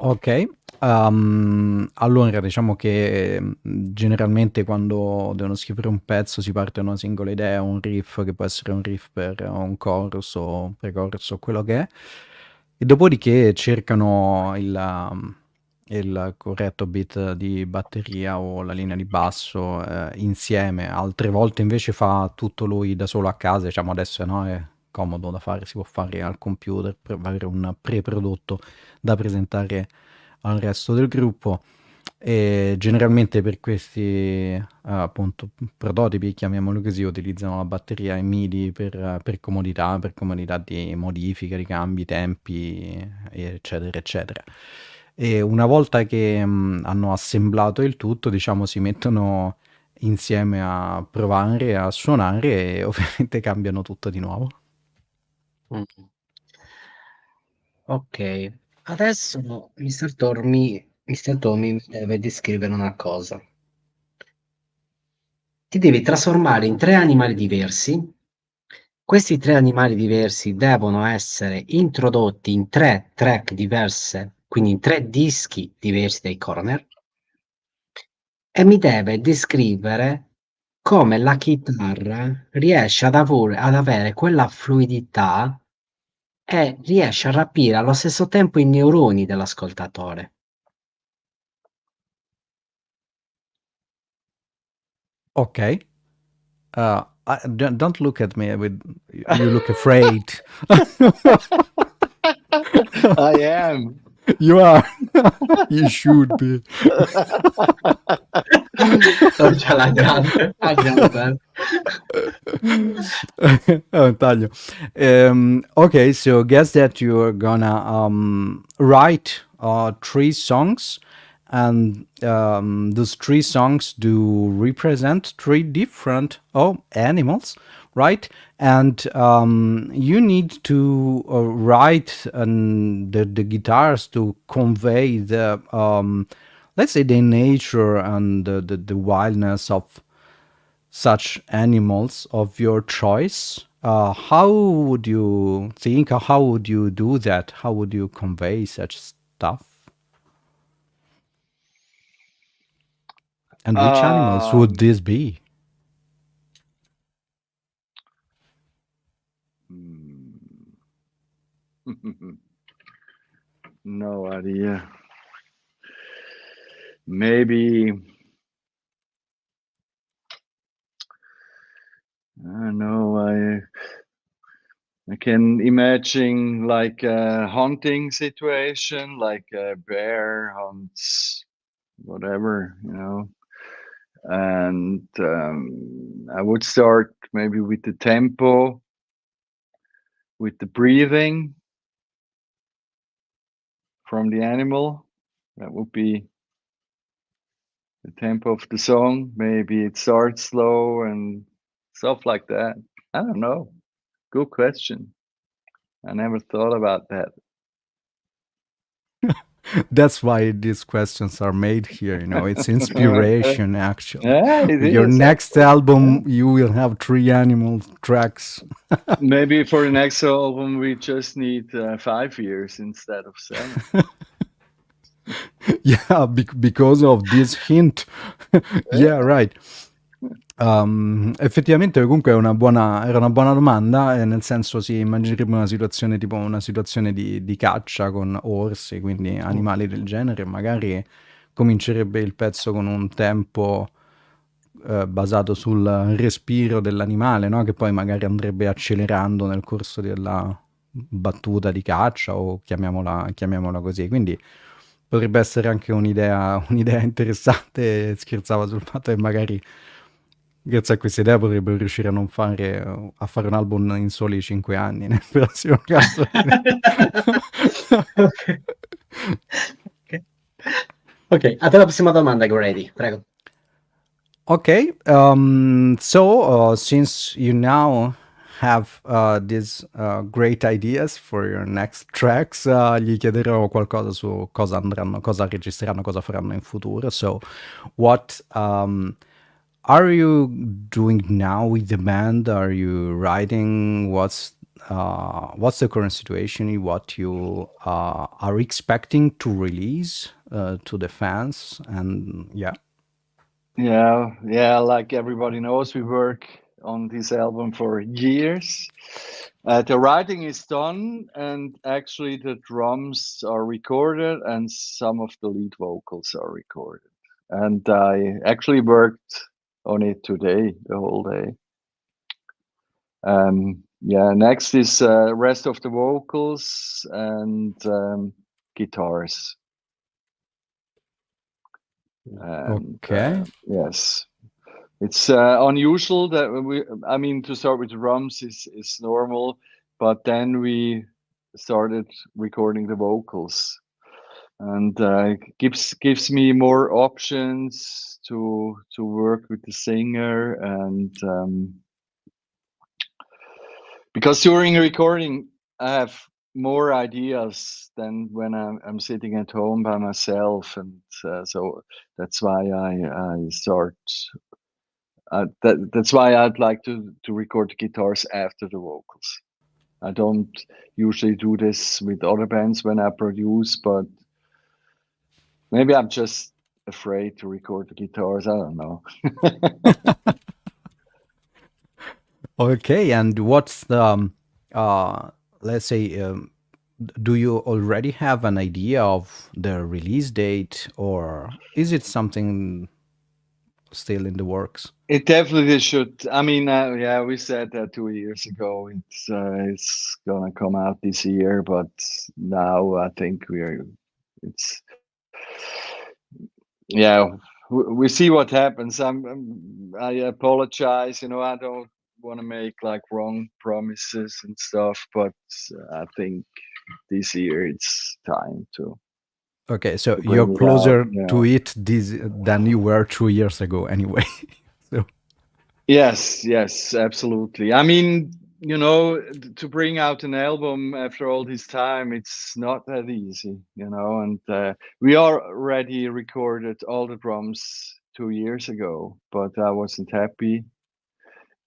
Speaker 2: Ok, allora diciamo che generalmente quando devono scrivere un pezzo si parte da una singola idea, un riff che può essere un riff per un chorus o pre-chorus o quello che è, e dopodiché cercano il corretto beat di batteria o la linea di basso insieme. Altre volte invece fa tutto lui da solo a casa, diciamo adesso no, è comodo da fare, si può fare al computer per avere un pre-prodotto da presentare al resto del gruppo. E generalmente per questi appunto prototipi, chiamiamolo così, utilizzano la batteria in MIDI per comodità di modifica, di cambi, tempi, eccetera eccetera. E una volta che hanno assemblato il tutto, diciamo, si mettono insieme a provare a suonare e ovviamente cambiano tutto di nuovo.
Speaker 1: Ok, adesso Mr. Tommy mi deve descrivere una cosa. Ti devi trasformare in 3 animali diversi. Questi 3 animali diversi devono essere introdotti in 3 track diverse, quindi in 3 dischi diversi dei Coroner, e mi deve descrivere come la chitarra riesce ad avere quella fluidità e riesce a rapire allo stesso tempo i neuroni dell'ascoltatore.
Speaker 2: Ok. Don't look at me with you look afraid.
Speaker 4: I am.
Speaker 2: You are. You should be.
Speaker 1: C'è la grande,
Speaker 2: Oh, taglio. Okay, so guess that you're gonna write 3 songs, and those 3 songs do represent 3 different animals, right? And you need to write the guitars to convey the let's say the nature and the wildness of such animals of your choice. How would you think, or how would you do that? How would you convey such stuff? And which animals would this be?
Speaker 4: No idea. Maybe, I don't know, I can imagine like a hunting situation, like a bear hunts whatever, and I would start maybe with the tempo, with the breathing from the animal. That would be the tempo of the song. Maybe it starts slow and stuff like that. I don't know. Good question. I never thought about that.
Speaker 2: That's why these questions are made here. It's inspiration, actually.
Speaker 4: Yeah, it
Speaker 2: With your
Speaker 4: is.
Speaker 2: next album, you will have 3 animal tracks.
Speaker 4: Maybe for the next album, we just need 5 years instead of 7.
Speaker 2: Yeah, because of this hint. Yeah, right. Effettivamente comunque era una buona domanda, nel senso si immaginerebbe una situazione tipo una situazione di caccia con orsi, quindi animali del genere, magari comincerebbe il pezzo con un tempo basato sul respiro dell'animale, no? Che poi magari andrebbe accelerando nel corso della battuta di caccia o chiamiamola così, quindi potrebbe essere anche un'idea interessante. Scherzava sul fatto che magari grazie a questa idea potrebbero riuscire a fare un album in soli 5 anni nel prossimo caso.
Speaker 1: Ok. Ok, a te la prossima domanda, Grady, prego.
Speaker 2: Okay, so since you now have these great ideas for your next tracks, gli chiederò qualcosa su cosa registreranno, cosa faranno in futuro. So, what are you doing now with the band? Are you writing? What's the current situation? What you are expecting to release to the fans? And yeah.
Speaker 4: Yeah, like everybody knows, we work on this album for years. The writing is done, and actually the drums are recorded, and some of the lead vocals are recorded. And I actually worked on it today, the whole day. Next is rest of the vocals and guitars. And,
Speaker 2: okay.
Speaker 4: yes. It's unusual that to start with drums is normal, but then we started recording the vocals, and gives me more options to work with the singer, and because during recording I have more ideas than when I'm sitting at home by myself, and so that's why I start. That's why I'd like to record the guitars after the vocals. I don't usually do this with other bands when I produce, but maybe I'm just afraid to record the guitars. I don't know.
Speaker 2: Okay, and what's the let's say, do you already have an idea of the release date, or is it something still in the works?
Speaker 4: It definitely should. I mean, we said that 2 years ago. It's gonna come out this year, but now I think we see what happens. I apologize. I don't want to make like wrong promises and stuff, but I think this year it's time to.
Speaker 2: Okay, so
Speaker 4: bring
Speaker 2: you're
Speaker 4: it
Speaker 2: closer
Speaker 4: out, yeah.
Speaker 2: to it than you were 2 years ago, anyway. So
Speaker 4: Yes, absolutely. I mean, to bring out an album after all this time, it's not that easy, and we already recorded all the drums 2 years ago, but I wasn't happy.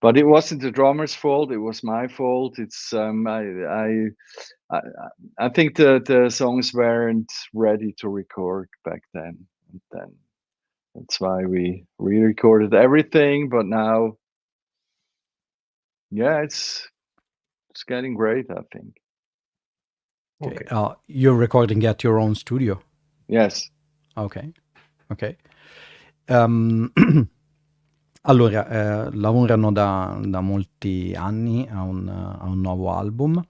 Speaker 4: But it wasn't the drummer's fault; it was my fault. It's I think the songs weren't ready to record back then, and then that's why we re-recorded everything. But now, yeah, it's getting great, I think.
Speaker 2: okay. You're recording at your own studio?
Speaker 4: Yes.
Speaker 2: Ok. Allora, lavorano da molti anni a un nuovo album,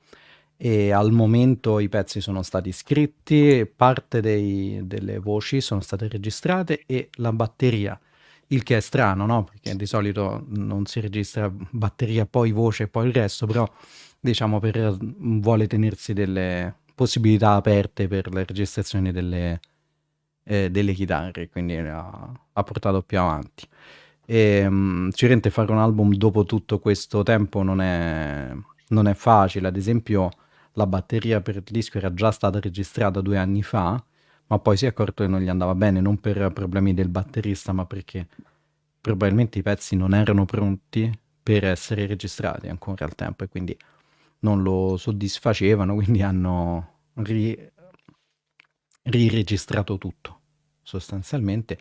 Speaker 2: e al momento i pezzi sono stati scritti, parte delle voci sono state registrate e la batteria, il che è strano, no? Perché di solito non si registra batteria, poi voce e poi il resto, però diciamo vuole tenersi delle possibilità aperte per le registrazioni delle chitarre, quindi ha portato più avanti. Sicuramente fare un album dopo tutto questo tempo non è facile. Ad esempio, la batteria per il disco era già stata registrata 2 anni fa, ma poi si è accorto che non gli andava bene, non per problemi del batterista, ma perché probabilmente i pezzi non erano pronti per essere registrati ancora al tempo e quindi non lo soddisfacevano, quindi hanno riregistrato tutto sostanzialmente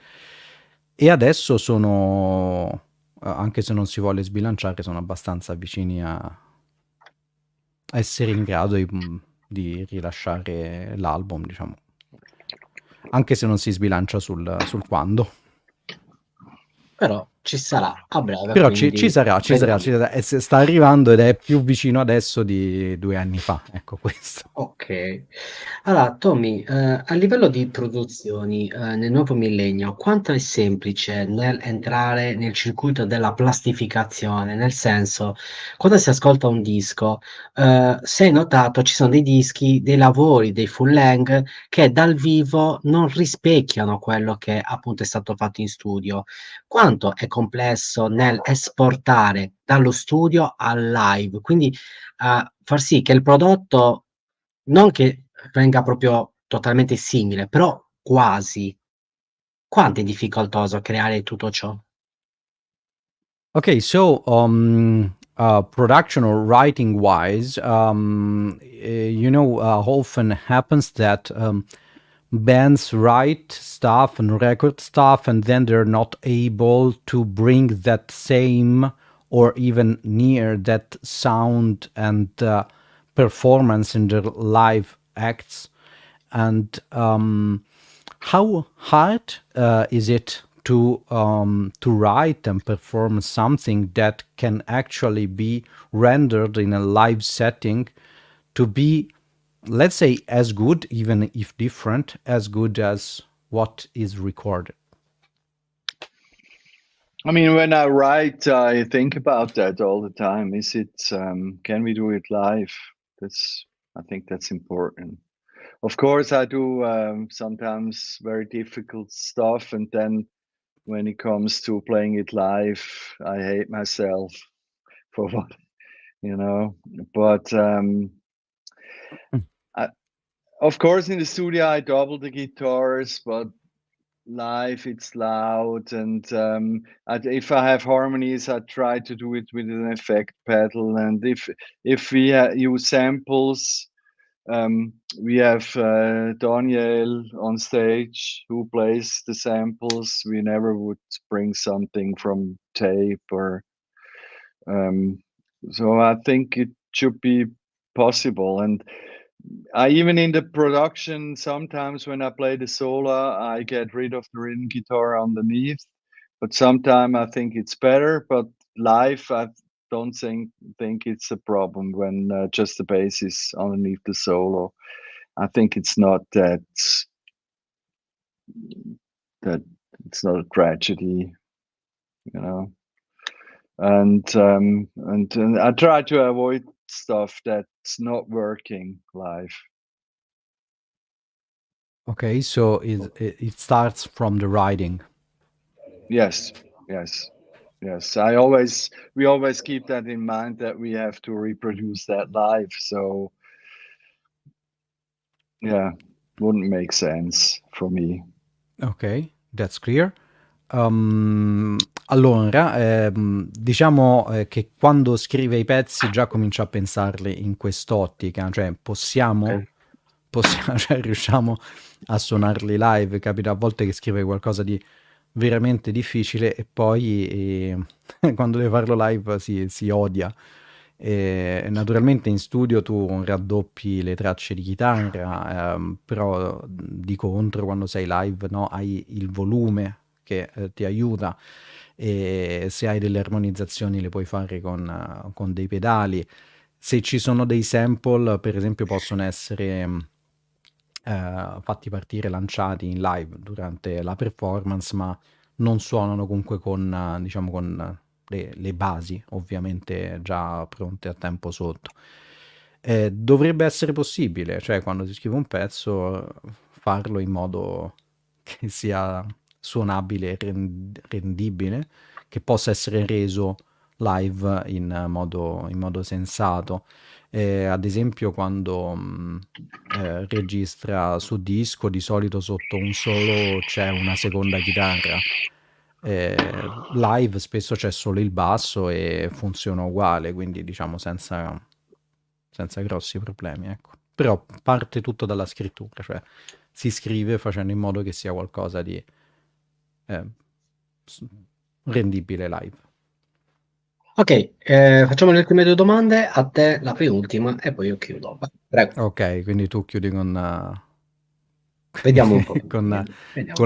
Speaker 2: e adesso sono, anche se non si vuole sbilanciare, sono abbastanza vicini a essere in grado di rilasciare l'album, diciamo, anche se non si sbilancia sul quando.
Speaker 1: Però ci sarà a breve,
Speaker 2: Però ci
Speaker 1: quindi
Speaker 2: sarà,
Speaker 1: vediamo.
Speaker 2: e sta arrivando ed è più vicino adesso di 2 anni fa, ecco questo.
Speaker 1: Ok, allora Tommy, a livello di produzioni nel nuovo millennio, quanto è semplice nel entrare nel circuito della plastificazione? Nel senso, quando si ascolta un disco, se hai notato, ci sono dei dischi, dei lavori, dei full length che dal vivo non rispecchiano quello che appunto è stato fatto in studio. Quanto è complesso nel esportare dallo studio al live? Quindi far sì che il prodotto non che venga proprio totalmente simile, però quasi. Quanto è difficoltoso creare tutto ciò?
Speaker 2: Okay, so production or writing wise, often happens that bands write stuff and record stuff, and then they're not able to bring that same or even near that sound and performance in their live acts. And how hard is it to write and perform something that can actually be rendered in a live setting to be, let's say, as good, even if different, as good as what is recorded?
Speaker 4: I mean, when I write, I think about that all the time. Can we do it live? I think that's important. Of course, I do sometimes very difficult stuff, and then when it comes to playing it live, I hate myself for what, you know. But of course, in the studio, I double the guitars, but live it's loud, and if I have harmonies, I try to do it with an effect pedal. And if we use samples, we have Daniel on stage who plays the samples. We never would bring something from tape or so I think it should be possible. And I even in the production, sometimes when I play the solo, I get rid of the rhythm guitar underneath. But sometimes I think it's better. But live, I don't think it's a problem when just the bass is underneath the solo. I think it's not that it's not a tragedy, you know. And I try to avoid stuff that's not working live.
Speaker 2: Okay, so it starts from the writing.
Speaker 4: Yes. We always keep that in mind that we have to reproduce that live. So yeah, wouldn't make sense for me.
Speaker 2: Ok, that's clear. Allora, diciamo che quando scrive i pezzi già comincia a pensarli in quest'ottica, cioè cioè riusciamo a suonarli live. Capita a volte che scrive qualcosa di veramente difficile e poi quando deve farlo live si odia. E naturalmente in studio tu raddoppi le tracce di chitarra, però di contro quando sei live, no, hai il volume che ti aiuta, e se hai delle armonizzazioni le puoi fare con dei pedali. Se ci sono dei sample, per esempio, possono essere fatti partire, lanciati in live durante la performance, ma non suonano comunque diciamo, con le basi ovviamente già pronte a tempo sotto. Dovrebbe essere possibile, cioè quando si scrive un pezzo, farlo in modo che sia suonabile e rendibile, che possa essere reso live in modo sensato. Ad esempio quando registra su disco, di solito sotto un solo c'è una seconda chitarra. Live spesso c'è solo il basso e funziona uguale, quindi diciamo senza grossi problemi, ecco. Però parte tutto dalla scrittura, cioè si scrive facendo in modo che sia qualcosa di rendibile live.
Speaker 1: Ok, facciamo le ultime 2 domande, a te la penultima e poi io chiudo. Vai, prego.
Speaker 2: Ok, quindi tu chiudi
Speaker 1: Vediamo un po'.
Speaker 2: con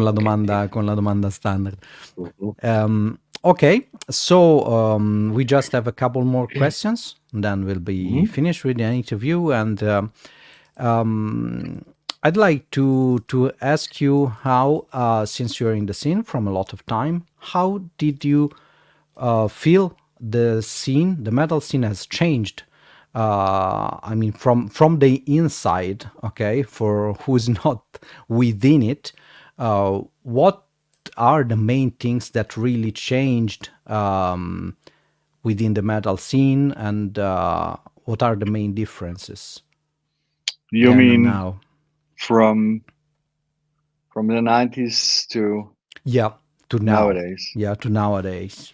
Speaker 2: la domanda standard.
Speaker 1: Mhm.
Speaker 2: Okay, so we just have a couple more questions, then we'll be finished with the interview. And I'd like to ask you how, since you're in the scene from a lot of time, how did you feel the scene, the metal scene has changed? I mean, from the inside, okay, for who's not within it, what are the main things that really changed within the metal scene, and what are the main differences?
Speaker 4: You
Speaker 2: then and
Speaker 4: mean
Speaker 2: now?
Speaker 4: from the 90s to
Speaker 2: Yeah, to now.
Speaker 4: nowadays?
Speaker 2: Yeah, to nowadays.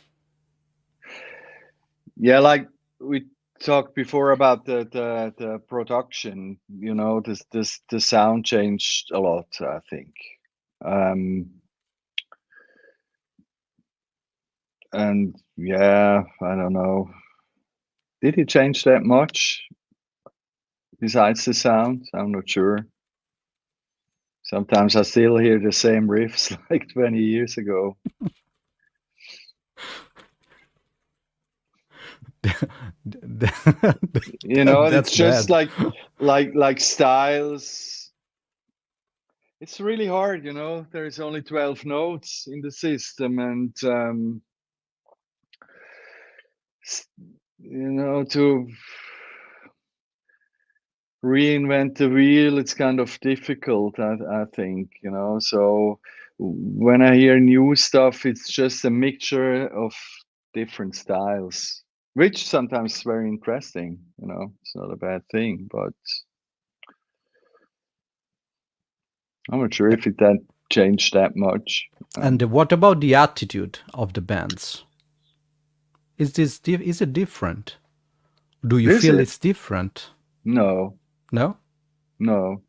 Speaker 4: Yeah, like we talked before about the production, you know, the sound changed a lot, I think. And yeah, I don't know. Did it change that much besides the sound? I'm not sure. Sometimes I still hear the same riffs like 20 years ago. You know,
Speaker 2: That's
Speaker 4: it's just
Speaker 2: bad.
Speaker 4: like styles. It's really hard, you know. There's only 12 notes in the system, and you know, to reinvent the wheel, it's kind of difficult, I think, you know. So when I hear new stuff, it's just a mixture of different styles, which sometimes is very interesting, you know. It's not a bad thing, but I'm not sure if it that changed that much.
Speaker 2: And what about the attitude of the bands? Is it different? Do you feel it's different?
Speaker 4: No.
Speaker 2: No?
Speaker 4: No.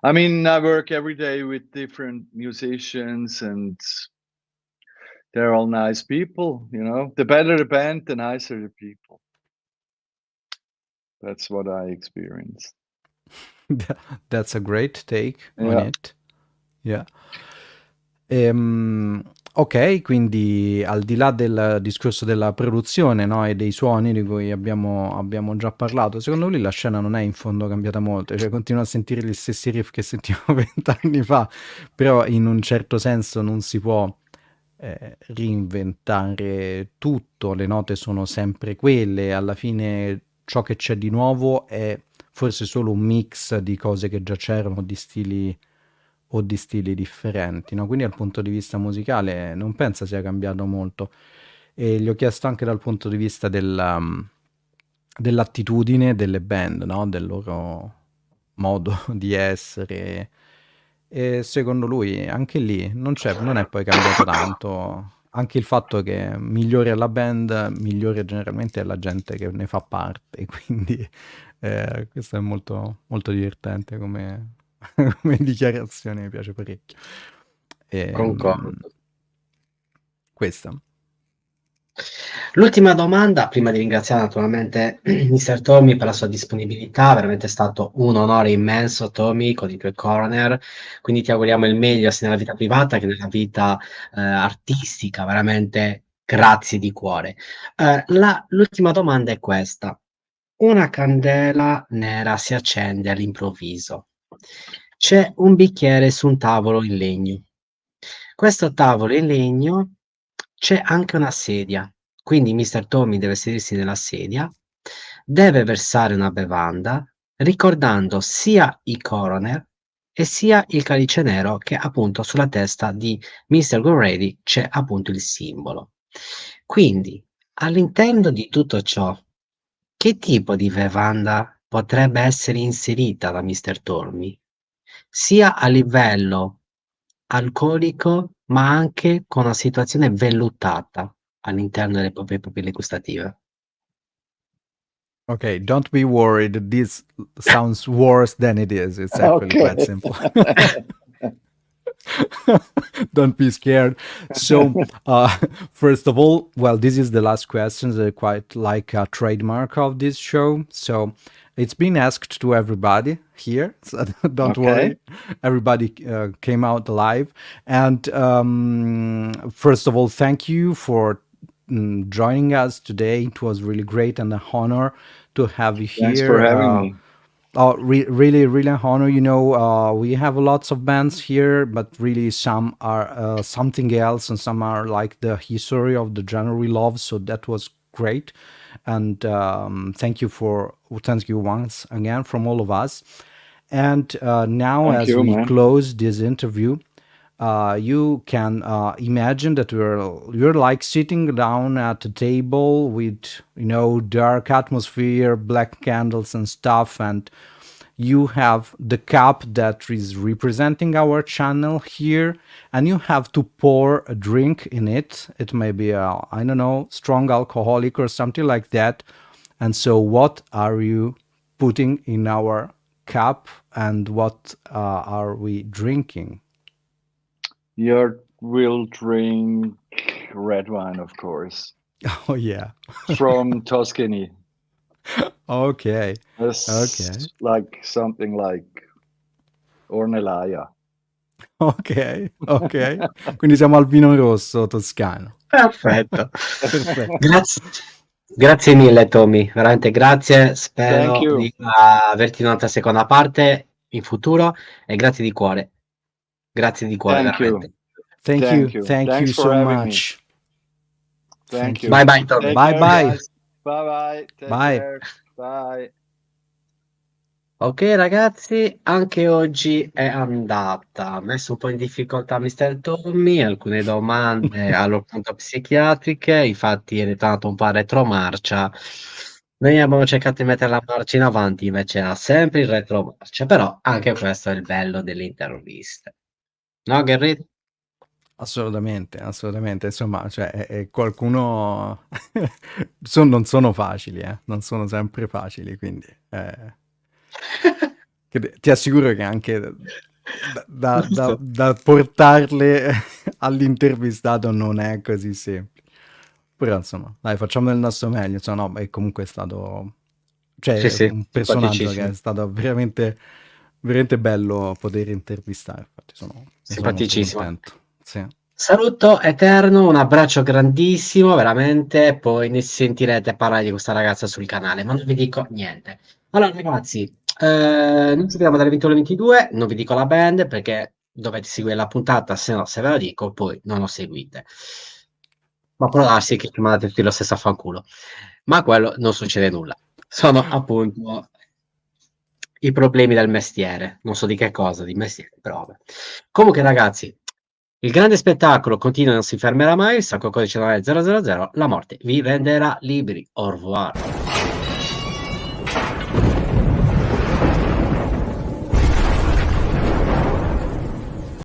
Speaker 4: I mean, I work every day with different musicians, and they're all nice people, you know. The better the band, the nicer the people. That's what I experienced.
Speaker 2: That's a great take on
Speaker 4: Yeah.
Speaker 2: it. Yeah. Ok, quindi al di là del discorso della produzione, no, e dei suoni di cui abbiamo già parlato, secondo lui la scena non è in fondo cambiata molto, cioè continua a sentire gli stessi riff che sentivamo 20 anni fa, però in un certo senso non si può reinventare tutto, le note sono sempre quelle, alla fine ciò che c'è di nuovo è forse solo un mix di cose che già c'erano, di stili differenti, no? Quindi dal punto di vista musicale non pensa sia cambiato molto. E gli ho chiesto anche dal punto di vista dell'attitudine delle band, no? Del loro modo di essere. E secondo lui anche lì non è poi cambiato tanto. Anche il fatto che migliore è la band, migliore generalmente è la gente che ne fa parte. Quindi questo è molto, molto divertente come dichiarazione, mi piace parecchio.
Speaker 1: Concordo.
Speaker 2: Questa.
Speaker 1: L'ultima domanda, prima di ringraziare naturalmente Mr. Tommy per la sua disponibilità, veramente è stato un onore immenso, Tommy, con i tuoi Coroner, quindi ti auguriamo il meglio sia nella vita privata che nella vita artistica, veramente grazie di cuore. L'ultima domanda è questa. Una candela nera si accende all'improvviso. C'è un bicchiere su un tavolo in legno. Questo tavolo in legno c'è anche una sedia, quindi Mr. Tommy deve sedersi nella sedia, deve versare una bevanda, ricordando sia i Coroner e sia il Calice Nero che appunto sulla testa di Mr. Go Ready c'è appunto il simbolo. Quindi All'interno di tutto ciò, che tipo di bevanda potrebbe essere inserita da Mr. Tormi? Sia a livello alcolico, ma anche con una situazione vellutata all'interno delle proprie papille gustative.
Speaker 2: Okay, don't be worried. This sounds worse than it is. It's actually quite
Speaker 4: Okay.
Speaker 2: simple. Don't be scared. So, first of all, well, this is the last question. They're quite like a trademark of this show. So, it's been asked to everybody here. So don't
Speaker 4: Okay.
Speaker 2: worry. Everybody came out alive. And first of all, thank you for joining us today. It was really great and an honor to have you here.
Speaker 4: Thanks for having me.
Speaker 2: Oh, really, really an honor. You know, we have lots of bands here, but really some are something else, and some are like the history of the genre we love. So that was great, and thank you once again from all of us. And now,
Speaker 4: Thank
Speaker 2: as
Speaker 4: you,
Speaker 2: we
Speaker 4: man.
Speaker 2: close this interview, you can imagine that you're like sitting down at a table with, you know, dark atmosphere, black candles and stuff, and you have the cup that is representing our channel here, and you have to pour a drink in it. It may be I don't know, strong alcoholic or something like that. And so what are you putting in our cup, and what are we drinking?
Speaker 4: You will drink red wine, of course,
Speaker 2: Oh yeah.
Speaker 4: from Tuscany.
Speaker 2: Okay.
Speaker 4: It's
Speaker 2: Okay.
Speaker 4: like something like Ornellaia.
Speaker 2: Ok, ok. Quindi siamo al vino rosso toscano.
Speaker 1: Perfetto.
Speaker 2: Perfetto.
Speaker 1: Grazie mille Tommy, veramente grazie,
Speaker 4: Thank
Speaker 1: spero
Speaker 4: you.
Speaker 1: di averti in un'altra seconda parte in futuro e grazie di cuore,
Speaker 4: Thank you.
Speaker 1: veramente.
Speaker 2: Thank
Speaker 4: Thank
Speaker 2: you.
Speaker 4: you.
Speaker 2: Thank
Speaker 4: Thanks
Speaker 2: you
Speaker 4: for
Speaker 2: so
Speaker 4: having
Speaker 2: much.
Speaker 4: Thank you.
Speaker 1: Bye bye Tommy.
Speaker 4: Take
Speaker 2: Bye
Speaker 4: care,
Speaker 2: bye.
Speaker 4: guys. Bye bye. Take
Speaker 2: Bye.
Speaker 4: care. Bye.
Speaker 1: Ok ragazzi, anche oggi è andata, ho messo un po' in difficoltà Mr. Tommy, alcune domande all'appunto psichiatriche, infatti è ritornato un po' a retromarcia. Noi abbiamo cercato di mettere la marcia in avanti, invece era sempre in retromarcia, però anche questo è il bello delle interviste. No, Gherri?
Speaker 2: Assolutamente, assolutamente. Insomma, cioè, qualcuno non sono facili, non sono sempre facili, quindi ti assicuro che anche da portarle all'intervistato non è così semplice. Però insomma, dai, facciamo del nostro meglio. Insomma, no, comunque è stato, cioè,
Speaker 1: Sì,
Speaker 2: un personaggio che
Speaker 1: simpaticissimo.
Speaker 2: è stato veramente, veramente bello poter intervistare. Infatti sono molto
Speaker 1: Simpaticissimo.
Speaker 2: contento. Sì.
Speaker 1: Saluto eterno, un abbraccio grandissimo, veramente, poi ne sentirete parlare di questa ragazza sul canale, ma non vi dico niente. Allora ragazzi, noi ci vediamo dalle 21 alle 22, non vi dico la band perché dovete seguire la puntata, se no se ve la dico poi non lo seguite. Ma può darsi che ci mandate tutti lo stesso a fanculo, ma quello non succede nulla. Sono appunto i problemi del mestiere, non so di che cosa, di mestiere, però vabbè. Comunque ragazzi, il grande spettacolo continua e non si fermerà mai, il sacco codice 000, la morte vi renderà liberi. Au revoir.